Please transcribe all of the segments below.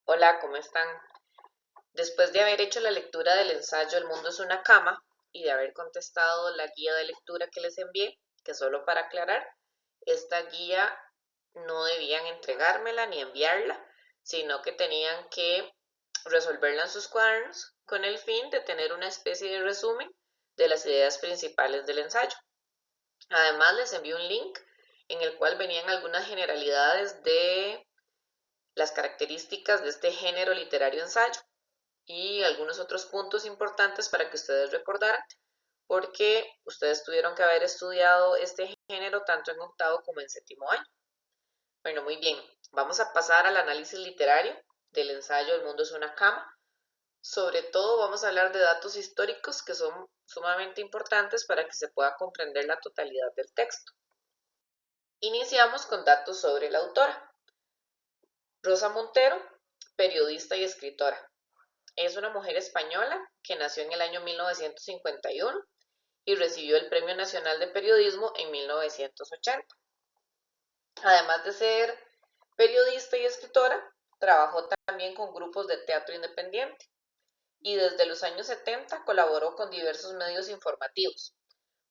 Hola, ¿cómo están? Después de haber hecho la lectura del ensayo El mundo es una cama y de haber contestado la guía de lectura que les envié, que solo para aclarar, esta guía no debían entregármela ni enviarla, sino que tenían que resolverla en sus cuadernos con el fin de tener una especie de resumen de las ideas principales del ensayo. Además, les envié un link en el cual venían algunas generalidades de las características de este género literario ensayo y algunos otros puntos importantes para que ustedes recordaran, porque ustedes tuvieron que haber estudiado este género tanto en octavo como en séptimo año. Bueno, muy bien, vamos a pasar al análisis literario del ensayo El mundo es una cama. Sobre todo vamos a hablar de datos históricos que son sumamente importantes para que se pueda comprender la totalidad del texto. Iniciamos con datos sobre la autora. Rosa Montero, periodista y escritora. Es una mujer española que nació en el año 1951 y recibió el Premio Nacional de Periodismo en 1980. Además de ser periodista y escritora, trabajó también con grupos de teatro independiente y desde los años 70 colaboró con diversos medios informativos.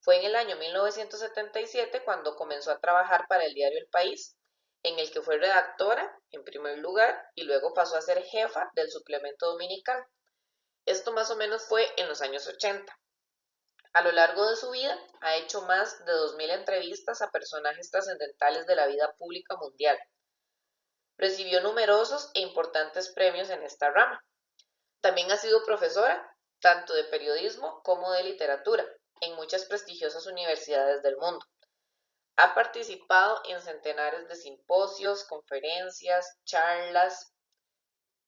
Fue en el año 1977 cuando comenzó a trabajar para el diario El País, en el que fue redactora en primer lugar y luego pasó a ser jefa del suplemento dominical. Esto más o menos fue en los años 80. A lo largo de su vida ha hecho más de 2000 entrevistas a personajes trascendentales de la vida pública mundial. Recibió numerosos e importantes premios en esta rama. También ha sido profesora tanto de periodismo como de literatura en muchas prestigiosas universidades del mundo. Ha participado en centenares de simposios, conferencias, charlas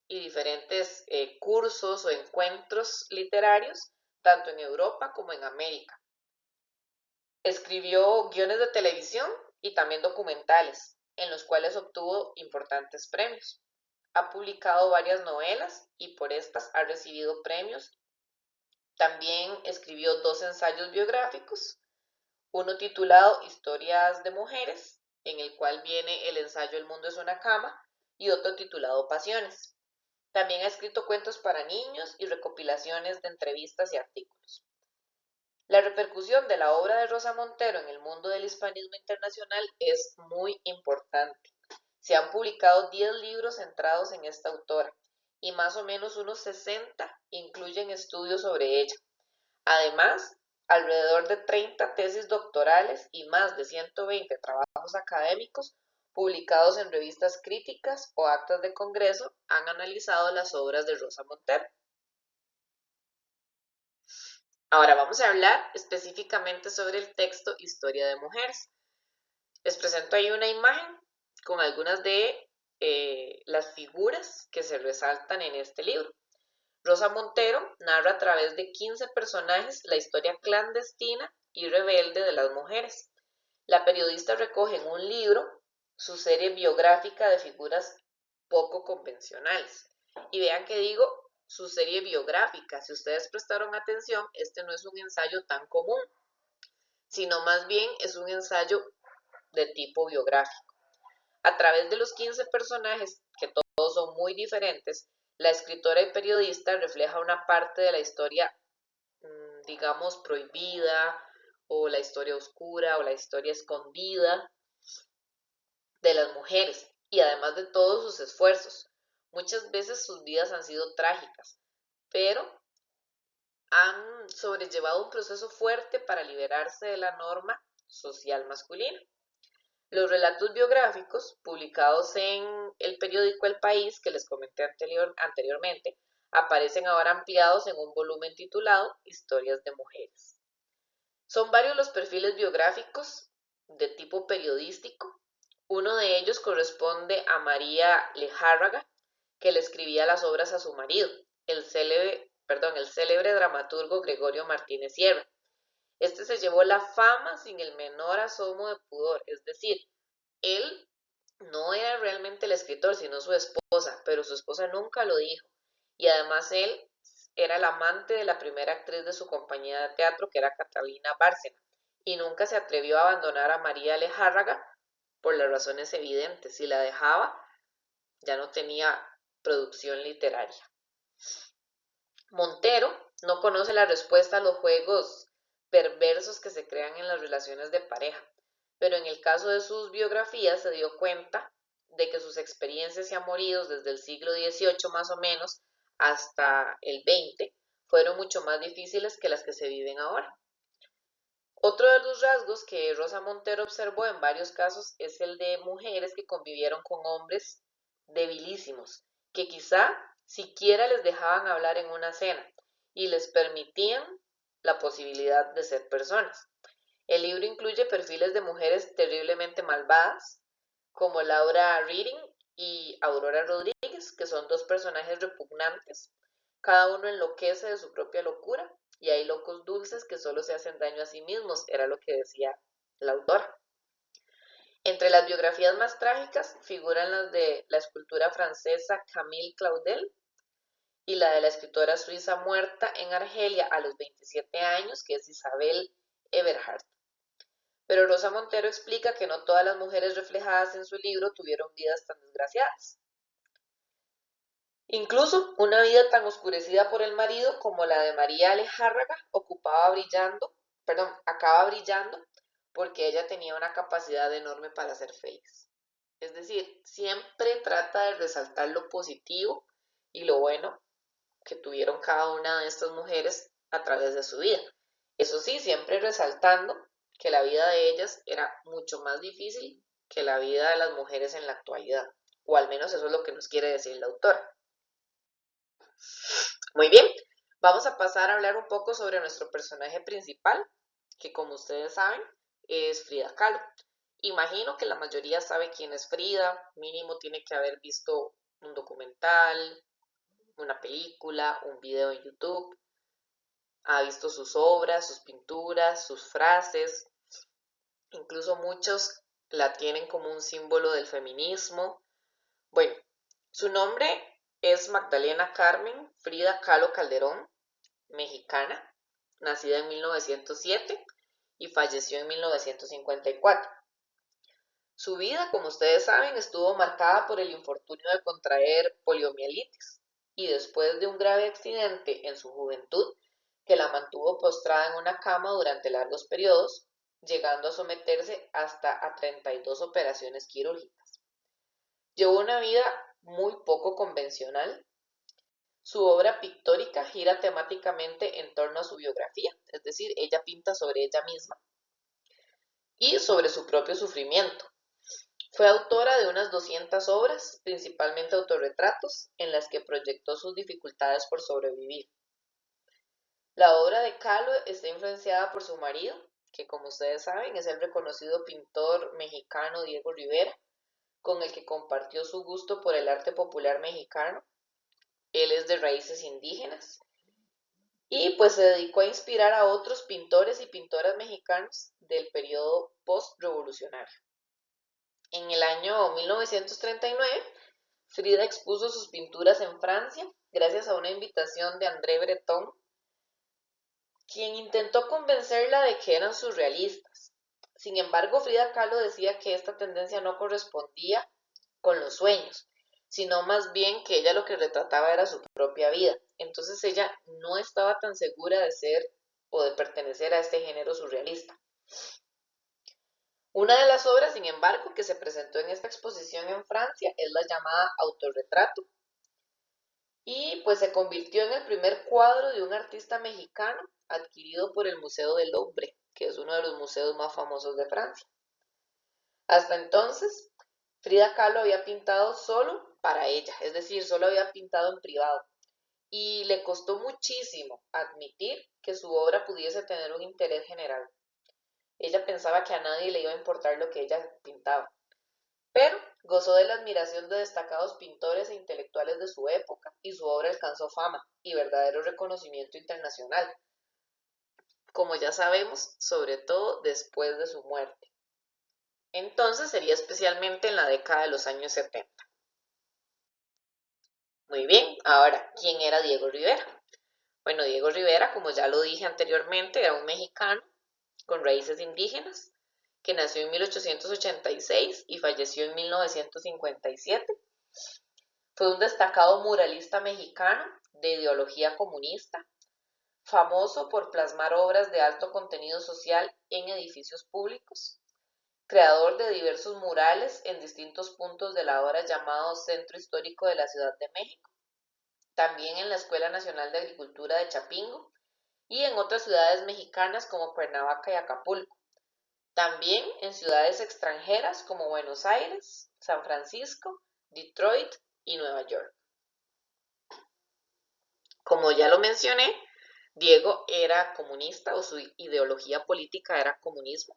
y diferentes cursos o encuentros literarios, tanto en Europa como en América. Escribió guiones de televisión y también documentales, en los cuales obtuvo importantes premios. Ha publicado varias novelas y por estas ha recibido premios. También escribió dos ensayos biográficos, uno titulado Historias de mujeres, en el cual viene el ensayo El mundo es una cama, y otro titulado Pasiones. También ha escrito cuentos para niños y recopilaciones de entrevistas y artículos. La repercusión de la obra de Rosa Montero en el mundo del hispanismo internacional es muy importante. Se han publicado 10 libros centrados en esta autora y más o menos unos 60 incluyen estudios sobre ella. Además, alrededor de 30 tesis doctorales y más de 120 trabajos académicos publicados en revistas críticas o actas de congreso han analizado las obras de Rosa Montero. Ahora vamos a hablar específicamente sobre el texto Historia de Mujeres. Les presento ahí una imagen con algunas de las figuras que se resaltan en este libro. Rosa Montero narra a través de 15 personajes la historia clandestina y rebelde de las mujeres. La periodista recoge en un libro su serie biográfica de figuras poco convencionales. Y vean que digo su serie biográfica. Si ustedes prestaron atención, este no es un ensayo tan común, sino más bien es un ensayo de tipo biográfico. A través de los 15 personajes, que todos son muy diferentes, la escritora y periodista refleja una parte de la historia, digamos, prohibida, o la historia oscura, o la historia escondida de las mujeres, y además de todos sus esfuerzos. Muchas veces sus vidas han sido trágicas, pero han sobrellevado un proceso fuerte para liberarse de la norma social masculina. Los relatos biográficos, publicados en el periódico El País, que les comenté anteriormente, aparecen ahora ampliados en un volumen titulado Historias de Mujeres. Son varios los perfiles biográficos de tipo periodístico. Uno de ellos corresponde a María Lejárraga, que le escribía las obras a su marido, el célebre dramaturgo Gregorio Martínez Sierra. Este se llevó la fama sin el menor asomo de pudor, es decir, él no era realmente el escritor, sino su esposa, pero su esposa nunca lo dijo. Y además él era el amante de la primera actriz de su compañía de teatro, que era Catalina Bárcena, y nunca se atrevió a abandonar a María Lejárraga por las razones evidentes. Si la dejaba, ya no tenía producción literaria. Montero no conoce la respuesta a los juegos perversos que se crean en las relaciones de pareja, pero en el caso de sus biografías se dio cuenta de que sus experiencias y amoríos desde el siglo XVIII más o menos hasta el XX fueron mucho más difíciles que las que se viven ahora. Otro de los rasgos que Rosa Montero observó en varios casos es el de mujeres que convivieron con hombres debilísimos, que quizá siquiera les dejaban hablar en una cena y les permitían la posibilidad de ser personas. El libro incluye perfiles de mujeres terriblemente malvadas, como Laura Reading y Aurora Rodríguez, que son dos personajes repugnantes. Cada uno enloquece de su propia locura y hay locos dulces que solo se hacen daño a sí mismos, era lo que decía la autora. Entre las biografías más trágicas figuran las de la escultora francesa Camille Claudel y la de la escritora suiza muerta en Argelia a los 27 años, que es Isabel Eberhard. Pero Rosa Montero explica que no todas las mujeres reflejadas en su libro tuvieron vidas tan desgraciadas. Incluso una vida tan oscurecida por el marido como la de María Alejárraga acaba brillando porque ella tenía una capacidad enorme para ser feliz. Es decir, siempre trata de resaltar lo positivo y lo bueno que tuvieron cada una de estas mujeres a través de su vida. Eso sí, siempre resaltando que la vida de ellas era mucho más difícil que la vida de las mujeres en la actualidad, o al menos eso es lo que nos quiere decir la autora. Muy bien, vamos a pasar a hablar un poco sobre nuestro personaje principal, que como ustedes saben es Frida Kahlo. Imagino que la mayoría sabe quién es Frida, mínimo tiene que haber visto un documental, una película, un video en YouTube, ha visto sus obras, sus pinturas, sus frases, incluso muchos la tienen como un símbolo del feminismo. Bueno, su nombre es Magdalena Carmen Frida Kahlo Calderón, mexicana, nacida en 1907 y falleció en 1954. Su vida, como ustedes saben, estuvo marcada por el infortunio de contraer poliomielitis y después de un grave accidente en su juventud que la mantuvo postrada en una cama durante largos periodos, llegando a someterse hasta a 32 operaciones quirúrgicas. Llevó una vida muy poco convencional. Su obra pictórica gira temáticamente en torno a su biografía, es decir, ella pinta sobre ella misma y sobre su propio sufrimiento. Fue autora de unas 200 obras, principalmente autorretratos, en las que proyectó sus dificultades por sobrevivir. La obra de Kahlo está influenciada por su marido, que como ustedes saben es el reconocido pintor mexicano Diego Rivera, con el que compartió su gusto por el arte popular mexicano. Él es de raíces indígenas y pues se dedicó a inspirar a otros pintores y pintoras mexicanos del periodo post-revolucionario. En el año 1939, Frida expuso sus pinturas en Francia gracias a una invitación de André Breton, quien intentó convencerla de que eran surrealistas. Sin embargo, Frida Kahlo decía que esta tendencia no correspondía con los sueños, sino más bien que ella lo que retrataba era su propia vida. Entonces ella no estaba tan segura de ser o de pertenecer a este género surrealista. Una de las obras, sin embargo, que se presentó en esta exposición en Francia es la llamada Autorretrato, y pues se convirtió en el primer cuadro de un artista mexicano adquirido por el Museo del Louvre, que es uno de los museos más famosos de Francia. Hasta entonces, Frida Kahlo había pintado solo para ella, es decir, solo había pintado en privado, y le costó muchísimo admitir que su obra pudiese tener un interés general. Ella pensaba que a nadie le iba a importar lo que ella pintaba, pero gozó de la admiración de destacados pintores e intelectuales de su época y su obra alcanzó fama y verdadero reconocimiento internacional, como ya sabemos, sobre todo después de su muerte. Entonces sería especialmente en la década de los años 70. Muy bien, ahora, ¿quién era Diego Rivera? Bueno, Diego Rivera, como ya lo dije anteriormente, era un mexicano con raíces indígenas que nació en 1886 y falleció en 1957. Fue un destacado muralista mexicano de ideología comunista, famoso por plasmar obras de alto contenido social en edificios públicos, creador de diversos murales en distintos puntos del ahora llamado Centro Histórico de la Ciudad de México, también en la Escuela Nacional de Agricultura de Chapingo y en otras ciudades mexicanas como Cuernavaca y Acapulco, también en ciudades extranjeras como Buenos Aires, San Francisco, Detroit y Nueva York. Como ya lo mencioné, Diego era comunista o su ideología política era comunismo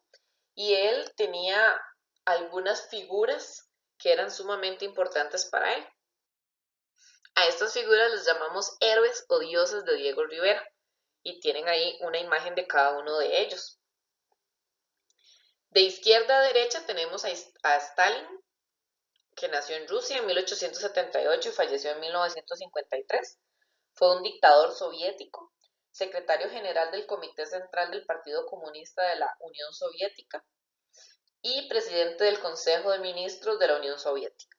y él tenía algunas figuras que eran sumamente importantes para él. A estas figuras les llamamos héroes o dioses de Diego Rivera y tienen ahí una imagen de cada uno de ellos. De izquierda a derecha tenemos a Stalin, que nació en Rusia en 1878 y falleció en 1953. Fue un dictador soviético, secretario general del Comité Central del Partido Comunista de la Unión Soviética y presidente del Consejo de Ministros de la Unión Soviética.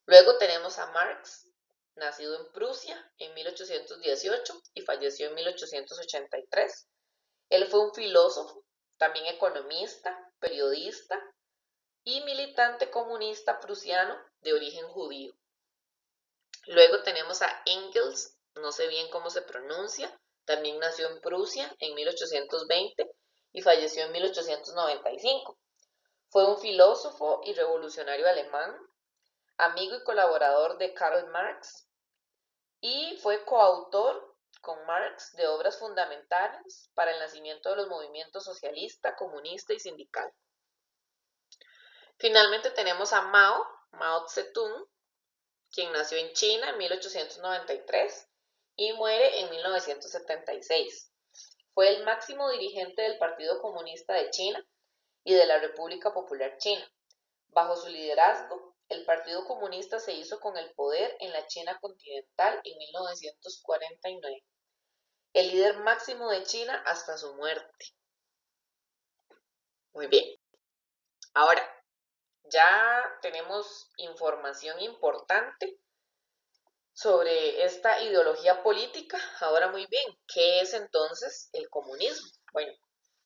Luego tenemos a Marx, nacido en Prusia en 1818 y falleció en 1883. Él fue un filósofo, también economista, periodista y militante comunista prusiano de origen judío. Luego tenemos a Engels, no sé bien cómo se pronuncia, también nació en Prusia en 1820 y falleció en 1895. Fue un filósofo y revolucionario alemán, amigo y colaborador de Karl Marx y fue coautor con Marx de obras fundamentales para el nacimiento de los movimientos socialista, comunista y sindical. Finalmente tenemos a Mao Zedong, quien nació en China en 1893 y muere en 1976. Fue el máximo dirigente del Partido Comunista de China y de la República Popular China. Bajo su liderazgo, el Partido Comunista se hizo con el poder en la China continental en 1949, el líder máximo de China hasta su muerte. Muy bien. Ahora, ya tenemos información importante sobre esta ideología política. Ahora muy bien, ¿qué es entonces el comunismo? Bueno,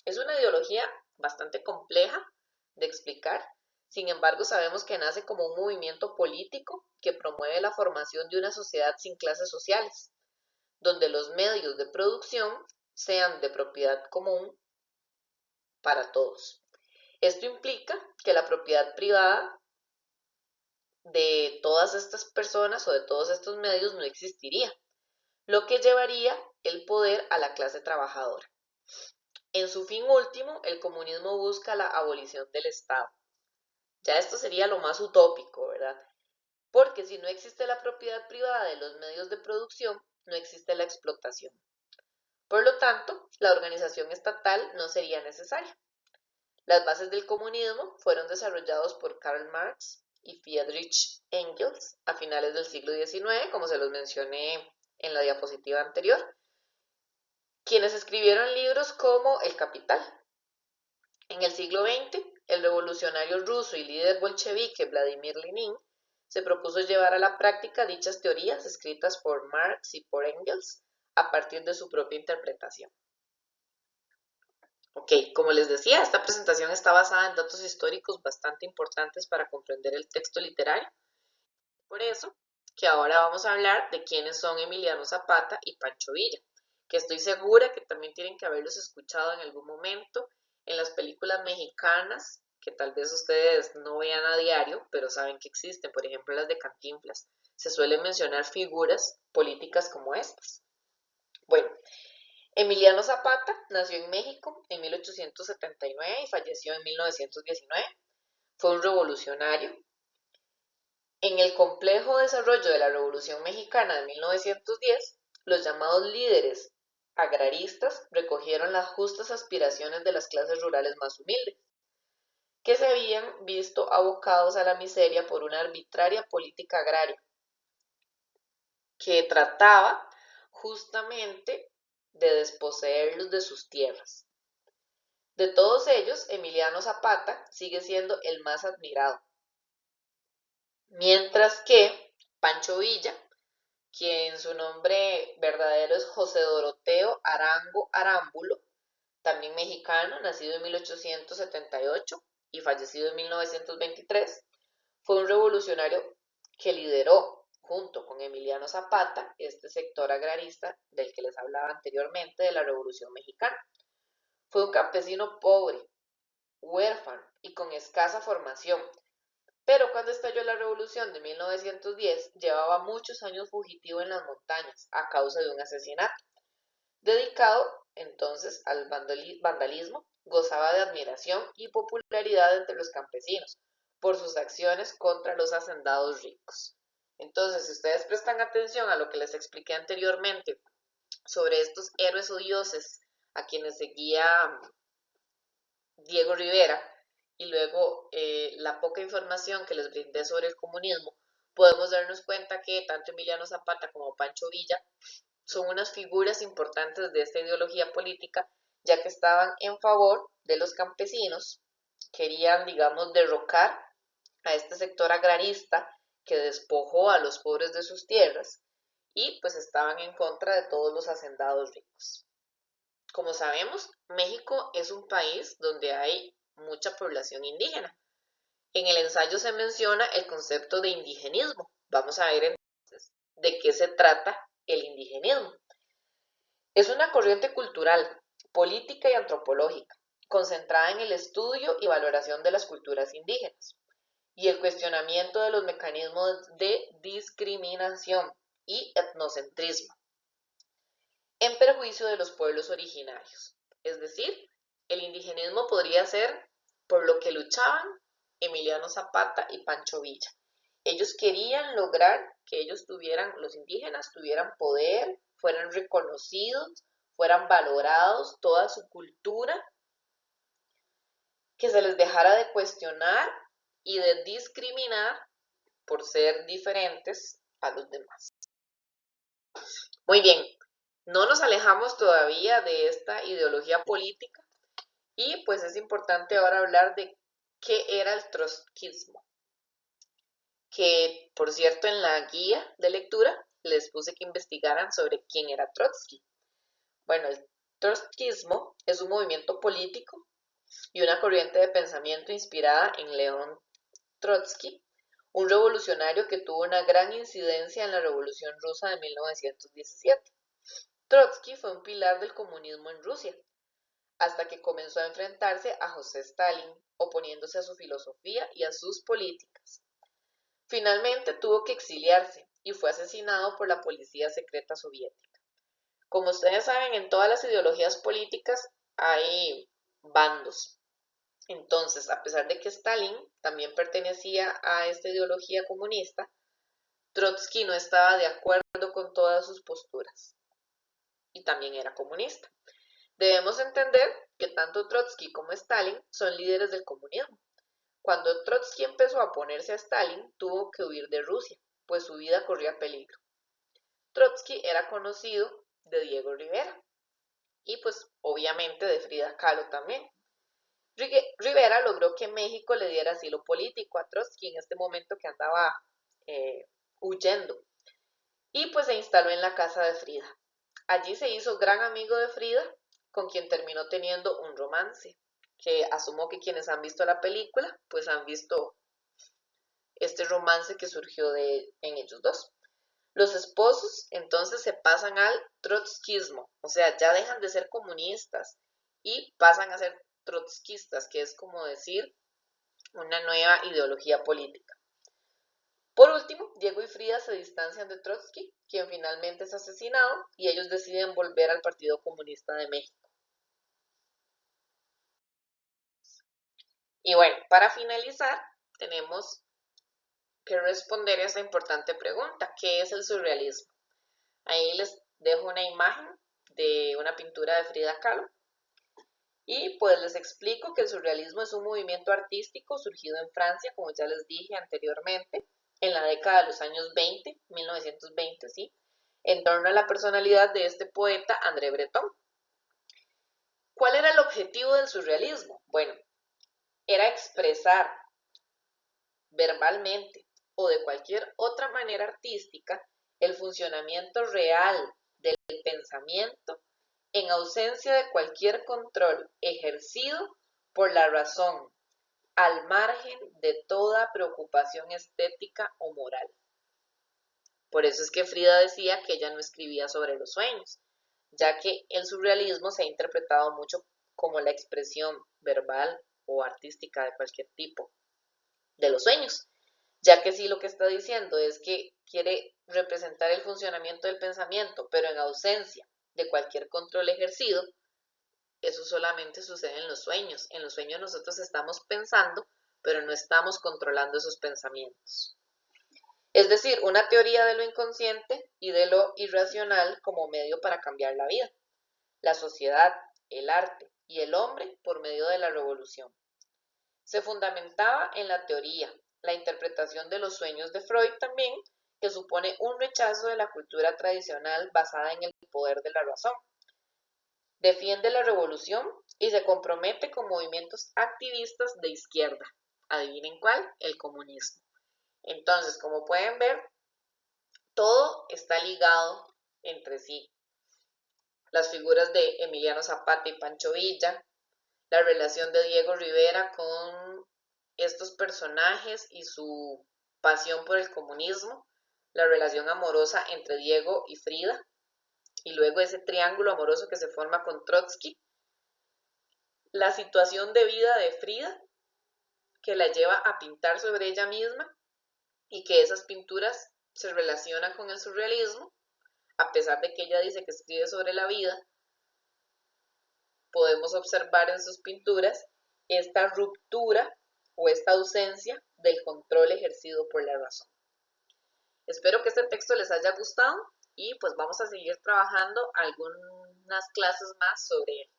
es una ideología bastante compleja de explicar. Sin embargo, sabemos que nace como un movimiento político que promueve la formación de una sociedad sin clases sociales, donde los medios de producción sean de propiedad común para todos. Esto implica que la propiedad privada de todas estas personas o de todos estos medios no existiría, lo que llevaría el poder a la clase trabajadora. En su fin último, el comunismo busca la abolición del Estado. Ya esto sería lo más utópico, ¿verdad? Porque si no existe la propiedad privada de los medios de producción, no existe la explotación. Por lo tanto, la organización estatal no sería necesaria. Las bases del comunismo fueron desarrollados por Karl Marx y Friedrich Engels a finales del siglo XIX, como se los mencioné en la diapositiva anterior, quienes escribieron libros como El Capital. En el siglo XX, el revolucionario ruso y líder bolchevique Vladimir Lenin se propuso llevar a la práctica dichas teorías escritas por Marx y por Engels a partir de su propia interpretación. Ok, como les decía, esta presentación está basada en datos históricos bastante importantes para comprender el texto literario. Por eso, que ahora vamos a hablar de quiénes son Emiliano Zapata y Pancho Villa, que estoy segura que también tienen que haberlos escuchado en algún momento en las películas mexicanas, que tal vez ustedes no vean a diario, pero saben que existen, por ejemplo las de Cantinflas. Se suelen mencionar figuras políticas como estas. Bueno, Emiliano Zapata nació en México en 1879 y falleció en 1919. Fue un revolucionario. En el complejo desarrollo de la Revolución Mexicana de 1910, los llamados líderes agraristas recogieron las justas aspiraciones de las clases rurales más humildes, que se habían visto abocados a la miseria por una arbitraria política agraria, que trataba justamente de desposeerlos de sus tierras. De todos ellos, Emiliano Zapata sigue siendo el más admirado. Mientras que Pancho Villa, quien su nombre verdadero es José Doroteo Arango Arámbulo, también mexicano, nacido en 1878 y fallecido en 1923, fue un revolucionario que lideró, junto con Emiliano Zapata, este sector agrarista del que les hablaba anteriormente de la Revolución Mexicana. Fue un campesino pobre, huérfano y con escasa formación, pero cuando estalló la revolución de 1910 llevaba muchos años fugitivo en las montañas a causa de un asesinato. Dedicado entonces al vandalismo, gozaba de admiración y popularidad entre los campesinos por sus acciones contra los hacendados ricos. Entonces, si ustedes prestan atención a lo que les expliqué anteriormente sobre estos héroes o dioses a quienes seguía Diego Rivera y luego la poca información que les brindé sobre el comunismo, podemos darnos cuenta que tanto Emiliano Zapata como Pancho Villa son unas figuras importantes de esta ideología política, ya que estaban en favor de los campesinos, querían, digamos, derrocar a este sector agrarista que despojó a los pobres de sus tierras y pues estaban en contra de todos los hacendados ricos. Como sabemos, México es un país donde hay mucha población indígena. En el ensayo se menciona el concepto de indigenismo. Vamos a ver entonces de qué se trata el indigenismo. Es una corriente cultural, política y antropológica, concentrada en el estudio y valoración de las culturas indígenas y el cuestionamiento de los mecanismos de discriminación y etnocentrismo en perjuicio de los pueblos originarios. Es decir, el indigenismo podría ser por lo que luchaban Emiliano Zapata y Pancho Villa. Ellos querían lograr que los indígenas tuvieran poder, fueran reconocidos, fueran valorados, toda su cultura, que se les dejara de cuestionar y de discriminar por ser diferentes a los demás. Muy bien, no nos alejamos todavía de esta ideología política y pues es importante ahora hablar de qué era el trotskismo, que por cierto en la guía de lectura les puse que investigaran sobre quién era Trotsky. Bueno, el trotskismo es un movimiento político y una corriente de pensamiento inspirada en León Trotsky, un revolucionario que tuvo una gran incidencia en la Revolución Rusa de 1917. Trotsky fue un pilar del comunismo en Rusia, hasta que comenzó a enfrentarse a José Stalin, oponiéndose a su filosofía y a sus políticas. Finalmente tuvo que exiliarse y fue asesinado por la policía secreta soviética. Como ustedes saben, en todas las ideologías políticas hay bandos. Entonces, a pesar de que Stalin también pertenecía a esta ideología comunista, Trotsky no estaba de acuerdo con todas sus posturas y también era comunista. Debemos entender que tanto Trotsky como Stalin son líderes del comunismo. Cuando Trotsky empezó a oponerse a Stalin, tuvo que huir de Rusia, pues su vida corría peligro. Trotsky era conocido de Diego Rivera y pues obviamente de Frida Kahlo también. Rivera logró que México le diera asilo político a Trotsky en este momento que andaba huyendo y pues se instaló en la casa de Frida. Allí se hizo gran amigo de Frida, con quien terminó teniendo un romance, que asumo que quienes han visto la película, pues han visto este romance que surgió en ellos dos. Los esposos entonces se pasan al trotskismo, o sea, ya dejan de ser comunistas y pasan a ser trotskistas, que es como decir una nueva ideología política. Por último, Diego y Frida se distancian de Trotsky, quien finalmente es asesinado, y ellos deciden volver al Partido Comunista de México. Y bueno, para finalizar, tenemos que responder a esa importante pregunta, ¿qué es el surrealismo? Ahí les dejo una imagen de una pintura de Frida Kahlo y pues les explico que el surrealismo es un movimiento artístico surgido en Francia, como ya les dije anteriormente, en la década de los años 20, 1920, ¿sí? En torno a la personalidad de este poeta André Breton. ¿Cuál era el objetivo del surrealismo? Bueno, era expresar verbalmente o de cualquier otra manera artística el funcionamiento real del pensamiento en ausencia de cualquier control ejercido por la razón, al margen de toda preocupación estética o moral. Por eso es que Frida decía que ella no escribía sobre los sueños, ya que el surrealismo se ha interpretado mucho como la expresión verbal o artística de cualquier tipo de los sueños, ya que sí lo que está diciendo es que quiere representar el funcionamiento del pensamiento, pero en ausencia de cualquier control ejercido. Eso solamente sucede en los sueños. En los sueños nosotros estamos pensando, pero no estamos controlando esos pensamientos. Es decir, una teoría de lo inconsciente y de lo irracional como medio para cambiar la vida, la sociedad, el arte y el hombre por medio de la revolución. Se fundamentaba en la teoría, la interpretación de los sueños de Freud también, que supone un rechazo de la cultura tradicional basada en el poder de la razón. Defiende la revolución y se compromete con movimientos activistas de izquierda. Adivinen cuál, el comunismo. Entonces, como pueden ver, todo está ligado entre sí. Las figuras de Emiliano Zapata y Pancho Villa, la relación de Diego Rivera con estos personajes y su pasión por el comunismo, la relación amorosa entre Diego y Frida, y luego ese triángulo amoroso que se forma con Trotsky, la situación de vida de Frida, que la lleva a pintar sobre ella misma y que esas pinturas se relacionan con el surrealismo, a pesar de que ella dice que escribe sobre la vida, podemos observar en sus pinturas esta ruptura o esta ausencia del control ejercido por la razón. Espero que este texto les haya gustado y pues vamos a seguir trabajando algunas clases más sobre él.